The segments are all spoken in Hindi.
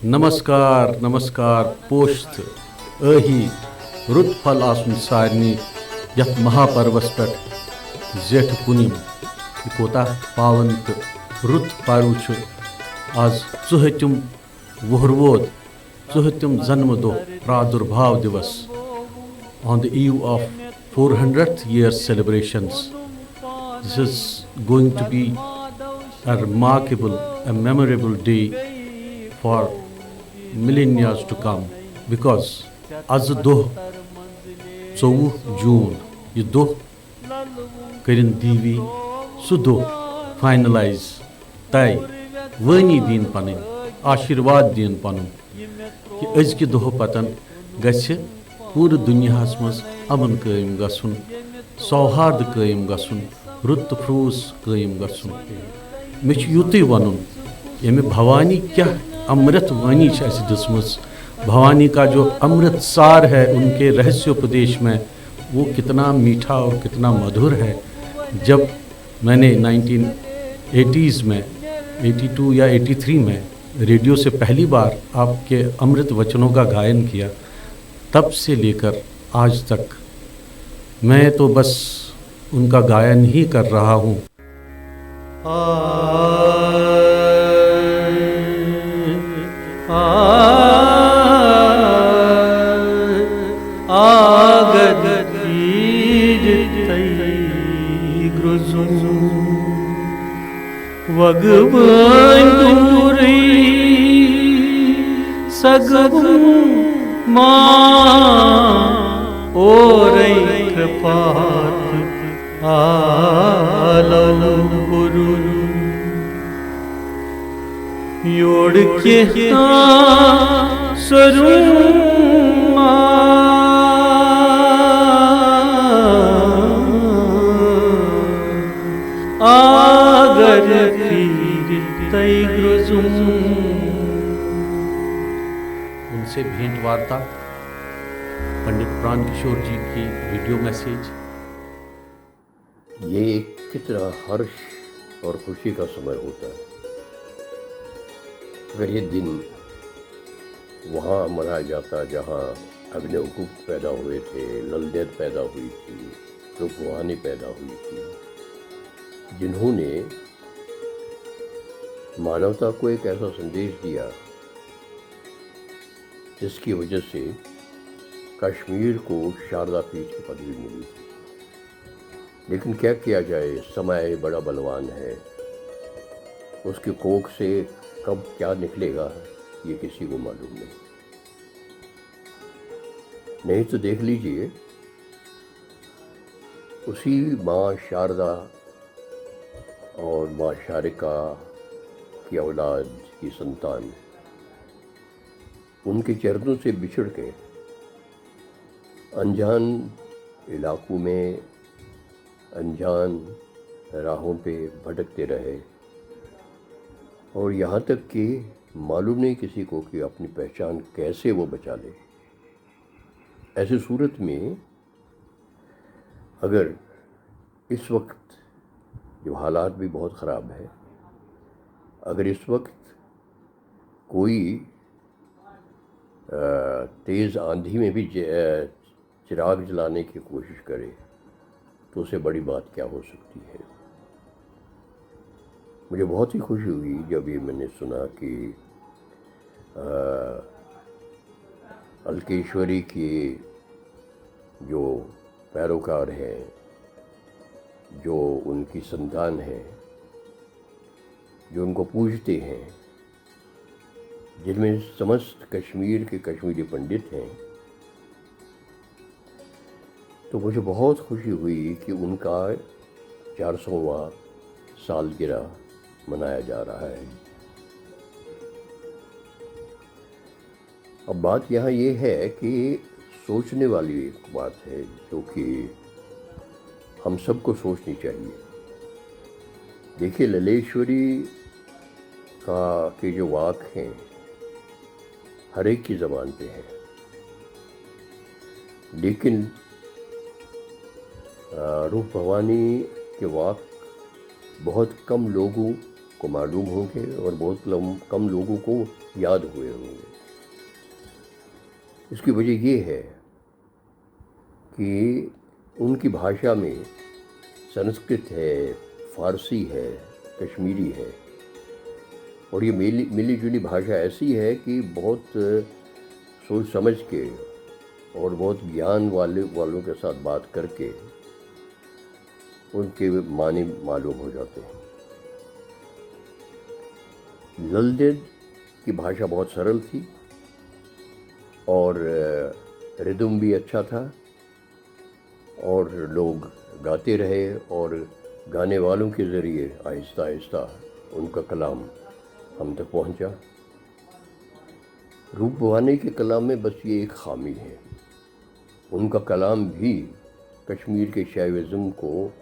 नमस्कार नमस्कार पोस्त अही रुत फल आसुन सारनी यथ महापर्वस पे जेठ पुनिम यह कोता पावन तो रुत पारू आज 4 वुहरवोद 4 जन्म दो प्रादुर्भाव दिवस on the eve of 400th year celebrations. This is going to be a remarkable, a memorable day for millennia to come, because az doh 24 जून यह दोह करिन दीवी सु दोह फाइनलाइज तय वानी दीन पन आशीर्वाद दीन पन कि अजक दोह पतन गछ पूरे दुनियास मज अमन कायम गसुन सौहार्द कायम गसुन रुत फ्रूस कायम गसुन मे युत वन ये भवानी क्या अमृत वाणी दिसमस। भवानी का जो अमृत सार है उनके रहस्योपदेश में वो कितना मीठा और कितना मधुर है। जब मैंने 1980s में 82 या 83 में रेडियो से पहली बार आपके अमृत वचनों का गायन किया, तब से लेकर आज तक मैं तो बस उनका गायन ही कर रहा हूँ। वगबंदूरी सगबु मां ओरै कृपात आलो गुरु योड़ के स्वरूप आगर उनसे भेंट वार्ता पंडित प्राण किशोर जी की वीडियो मैसेज। ये कितना हर्ष और खुशी का समय होता है अगर ये दिन वहाँ मनाया जाता जहाँ अग्निगुप्त पैदा हुए थे, ललदेव पैदा हुई थी, रूपवानी पैदा हुई थी, जिन्होंने मानवता को एक ऐसा संदेश दिया जिसकी वजह से कश्मीर को शारदा पीठ की पदवी मिली थी। लेकिन क्या किया जाए, समय बड़ा बलवान है, उसकी कोख से कब क्या निकलेगा ये किसी को मालूम नहीं तो देख लीजिए, उसी माँ शारदा और माँ शारिका की औलाद की संतान उनके चरणों से बिछड़ के अनजान इलाकों में अनजान राहों पे भटकते रहे और यहाँ तक कि मालूम नहीं किसी को कि अपनी पहचान कैसे वो बचा ले। ऐसी सूरत में अगर इस वक्त जो हालात भी बहुत ख़राब है, अगर इस वक्त कोई तेज़ आंधी में भी चिराग जलाने की कोशिश करे तो उसे बड़ी बात क्या हो सकती है। मुझे बहुत ही खुशी हुई जब ये मैंने सुना कि अलकेश्वरी के जो पैरोकार हैं, जो उनकी संतान है, जो उनको पूजते हैं, जिनमें समस्त कश्मीर के कश्मीरी पंडित हैं, तो मुझे बहुत खुशी हुई कि उनका 400वां सालगिरह मनाया जा रहा है। अब बात यहाँ ये है कि सोचने वाली एक बात है जो कि हम सबको सोचनी चाहिए। देखिए, ललेश्वरी के जो वाक हैं हर एक की ज़बान पे हैं, लेकिन रूप भवानी के वाक बहुत कम लोगों को मालूम होंगे और बहुत कम लोगों को याद हुए होंगे। इसकी वजह ये है कि उनकी भाषा में संस्कृत है, फारसी है, कश्मीरी है, और ये मिली जुली भाषा ऐसी है कि बहुत सोच समझ के और बहुत ज्ञान वालों के साथ बात करके उनके माने मालूम हो जाते हैं। ललदेद की भाषा बहुत सरल थी और रिदम भी अच्छा था, और लोग गाते रहे और गाने वालों के ज़रिए आहिस्ता आहिस्ता उनका कलाम हम तक पहुंचा। रूप भवानी के कलाम में बस ये एक खामी है, उनका कलाम भी कश्मीर के शैविज़्म को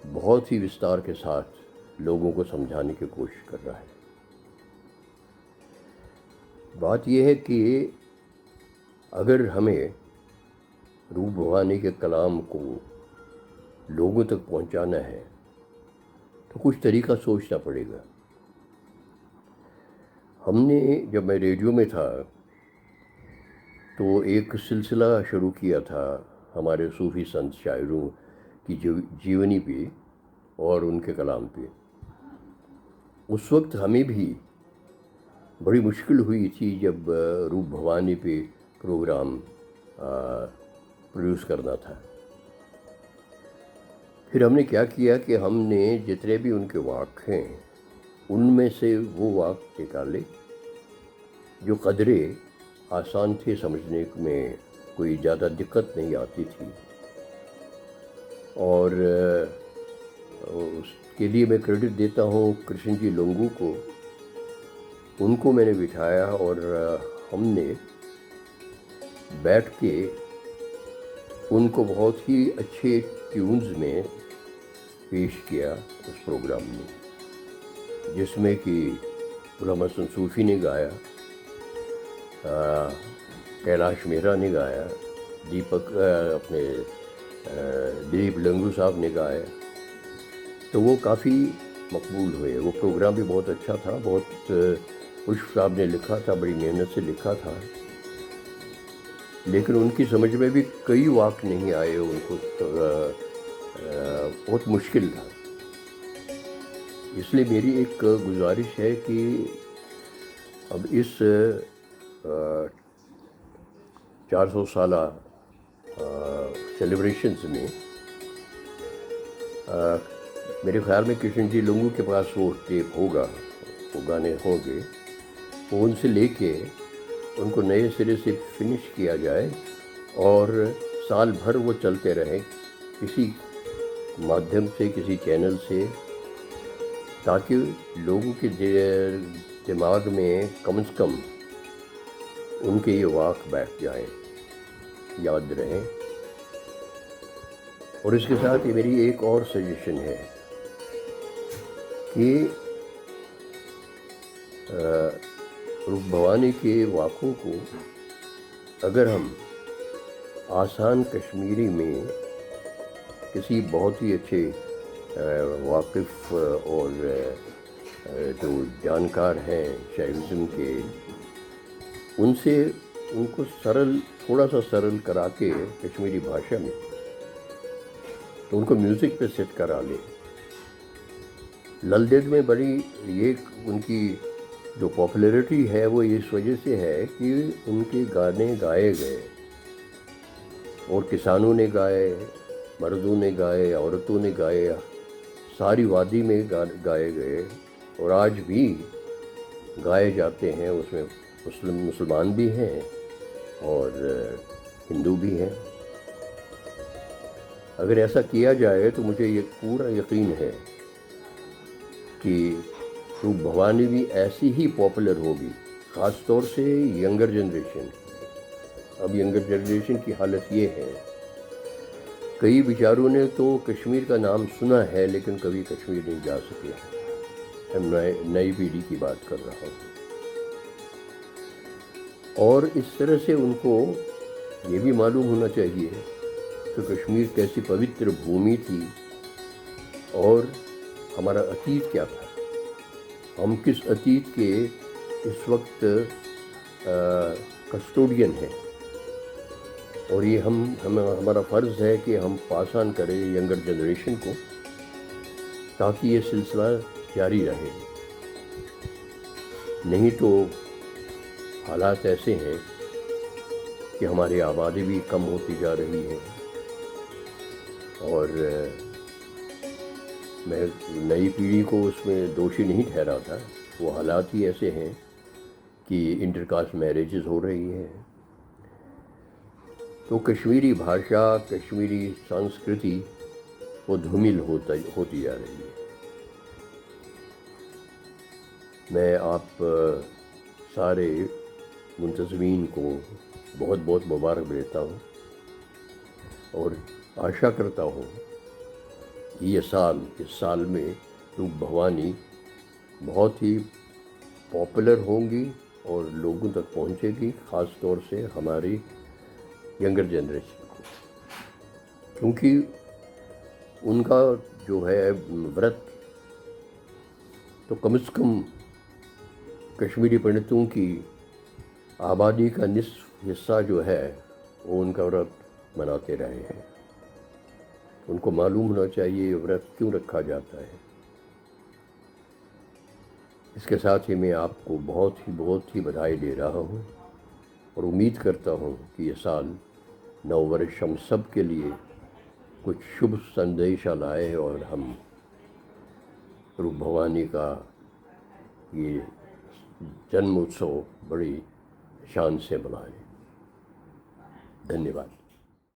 बहुत ही विस्तार के साथ लोगों को समझाने की कोशिश कर रहा है। बात यह है कि अगर हमें रूप भवानी के कलाम को लोगों तक पहुंचाना है तो कुछ तरीका सोचना पड़ेगा। हमने, जब मैं रेडियो में था तो एक सिलसिला शुरू किया था हमारे सूफ़ी संत शायरों की जीवनी पे और उनके कलाम पे। उस वक्त हमें भी बड़ी मुश्किल हुई थी जब रूप भवानी पे प्रोग्राम प्रोड्यूस करना था। फिर हमने क्या किया कि हमने जितने भी उनके वाक़ हैं उनमें से वो वाक़ निकाले जो कदरे आसान थे समझने में, कोई ज़्यादा दिक्कत नहीं आती थी, और उसके लिए मैं क्रेडिट देता हूँ कृष्ण जी लोंगू को। उनको मैंने बिठाया और हमने बैठ के उनको बहुत ही अच्छे ट्यून्स में पेश किया उस प्रोग्राम में, जिसमें कि गुलाम हसन सूफ़ी ने गाया, कैलाश मेहरा ने गाया, दिलीप लंगू साहब ने गाया। तो वो काफ़ी मकबूल हुए। वो प्रोग्राम भी बहुत अच्छा था, बहुत पुष्प साहब ने लिखा था, बड़ी मेहनत से लिखा था, लेकिन उनकी समझ में भी कई वाक़ नहीं आए उनको, तो बहुत मुश्किल था। इसलिए मेरी एक गुजारिश है कि अब इस 400 साला सेलिब्रेशंस में मेरे ख्याल में कृष्ण जी लोंगू के पास वो टेप होगा, वो गाने होंगे, वो उनसे लेके उनको नए सिरे से फिनिश किया जाए और साल भर वो चलते रहें किसी माध्यम से, किसी चैनल से, ताकि लोगों के दिमाग में कम से कम उनके ये वाक़ बैठ जाएं, याद रहें। और इसके साथ ही मेरी एक और सजेशन है कि रूप भवानी के वाक़ों को अगर हम आसान कश्मीरी में किसी बहुत ही अच्छे वाकिफ़ और जो जानकार हैं शैविज़्म के, उनसे उनको सरल, थोड़ा सा सरल करा के कश्मीरी भाषा में, तो उनको म्यूज़िक पे सेट करा ले। ललदेद में बड़ी ये उनकी जो पॉपुलैरिटी है वो इस वजह से है कि उनके गाने गाए गए, और किसानों ने गाए, मर्दों ने गाए, औरतों ने गाए, सारी वादी में गाए गए, और आज भी गाए जाते हैं। उसमें मुसलमान भी हैं और हिंदू भी हैं। अगर ऐसा किया जाए तो मुझे ये पूरा यकीन है कि रूप भवानी भी ऐसी ही पॉपुलर होगी, ख़ास तौर से यंगर जनरेशन। अब यंगर जनरेशन की हालत ये है, कई बेचारों ने तो कश्मीर का नाम सुना है लेकिन कभी कश्मीर नहीं जा सके। मैं नई पीढ़ी की बात कर रहा हूँ। और इस तरह से उनको ये भी मालूम होना चाहिए कि कश्मीर कैसी पवित्र भूमि थी और हमारा अतीत क्या था। हम किस अतीत के इस वक्त कस्टोडियन हैं, और ये हमारा फ़र्ज़ है कि हम पास ऑन करें यंगर जनरेशन को, ताकि ये सिलसिला जारी रहे। नहीं तो हालात ऐसे हैं कि हमारी आबादी भी कम होती जा रही है, और मैं नई पीढ़ी को उसमें दोषी नहीं ठहराता। वो हालात ही ऐसे हैं कि इंटरकास्ट मैरिजेस हो रही हैं। तो कश्मीरी भाषा, कश्मीरी संस्कृति वो धूमिल होती जा रही है। मैं आप सारे मुंतज़मीन को बहुत बहुत मुबारक देता हूँ, और आशा करता हूँ कि इस साल में रूप भवानी बहुत ही पॉपुलर होंगी और लोगों तक पहुँचेगी, ख़ास तौर से हमारी यंगर जनरेशन को, क्योंकि उनका जो है व्रत तो कम से कम कश्मीरी पंडितों की आबादी का निस्फ हिस्सा जो है वो उनका व्रत मनाते रहे हैं। उनको मालूम होना चाहिए व्रत क्यों रखा जाता है। इसके साथ ही मैं आपको बहुत ही बधाई दे रहा हूँ, और उम्मीद करता हूँ कि ये साल नव वर्ष हम सब के लिए कुछ शुभ संदेश लाए, और हम रूप भवानी का ये जन्म उत्सव बड़ी शान से मनाएं। धन्यवाद।